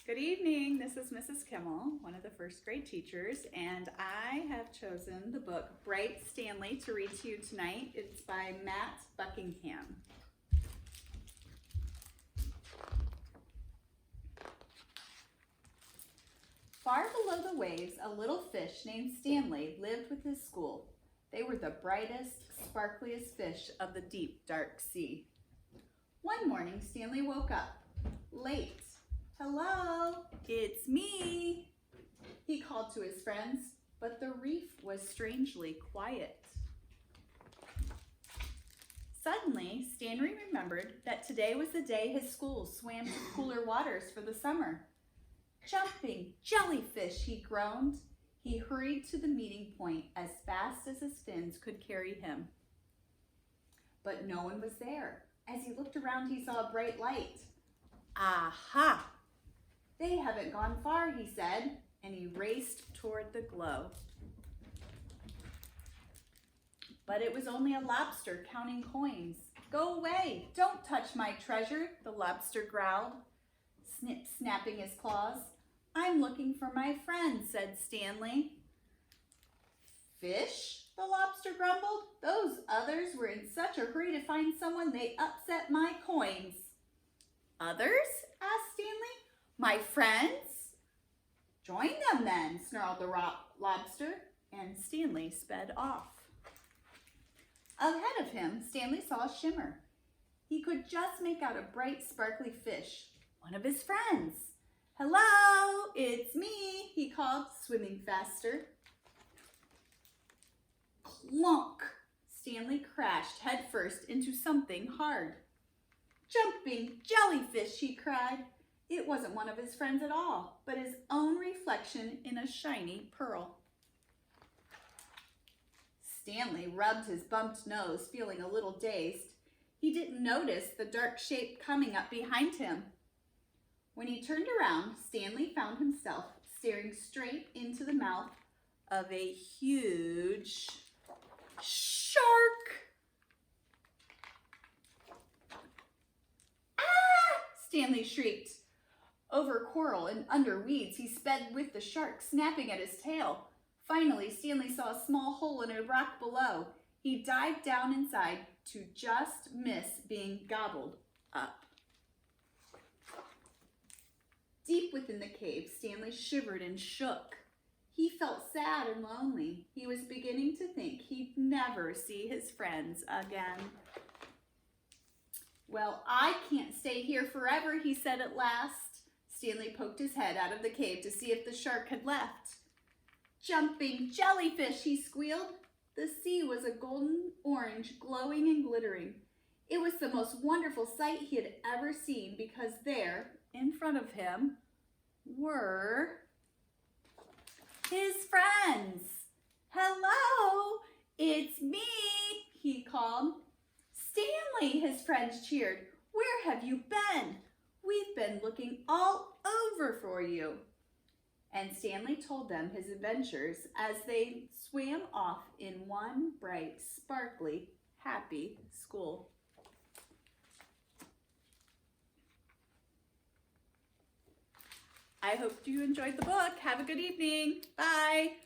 Good evening. This is Mrs. Kimmel, one of the first grade teachers, and I have chosen the book Bright Stanley to read to you tonight. It's by Matt Buckingham. Far below the waves, a little fish named Stanley lived with his school. They were the brightest, sparkliest fish of the deep, dark sea. One morning, Stanley woke up, late. "Hello, it's me," he called to his friends, but the reef was strangely quiet. Suddenly, Stanley remembered that today was the day his school swam to cooler waters for the summer. "Jumping jellyfish," he groaned. He hurried to the meeting point as fast as his fins could carry him. But no one was there. As he looked around, he saw a bright light. "Aha! They haven't gone far," he said, and he raced toward the glow. But it was only a lobster counting coins. "Go away! Don't touch my treasure," the lobster growled, snapping his claws. "I'm looking for my friend," said Stanley. "Fish?" the lobster grumbled. "Those others were in such a hurry to find someone they upset my coins." "Others?" asked Stanley. "My friends?" "Join them then," snarled the lobster, and Stanley sped off. Ahead of him, Stanley saw a shimmer. He could just make out a bright, sparkly fish, one of his friends. "Hello, it's me," he called, swimming faster. Clunk! Stanley crashed headfirst into something hard. "Jumping jellyfish," he cried. It wasn't one of his friends at all, but his own reflection in a shiny pearl. Stanley rubbed his bumped nose, feeling a little dazed. He didn't notice the dark shape coming up behind him. When he turned around, Stanley found himself staring straight into the mouth of a huge shark. "Ah!" Stanley shrieked. Over coral and under weeds, he sped with the shark snapping at his tail. Finally, Stanley saw a small hole in a rock below. He dived down inside to just miss being gobbled up. Deep within the cave, Stanley shivered and shook. He felt sad and lonely. He was beginning to think he'd never see his friends again. "Well, I can't stay here forever," he said at last. Stanley poked his head out of the cave to see if the shark had left. "Jumping jellyfish," he squealed. The sea was a golden orange, glowing and glittering. It was the most wonderful sight he had ever seen because there, in front of him, were his friends. "Hello, it's me," he called. "Stanley," his friends cheered. "Where have you been? We've been looking all over for you." And Stanley told them his adventures as they swam off in one bright, sparkly, happy school. I hope you enjoyed the book. Have a good evening. Bye.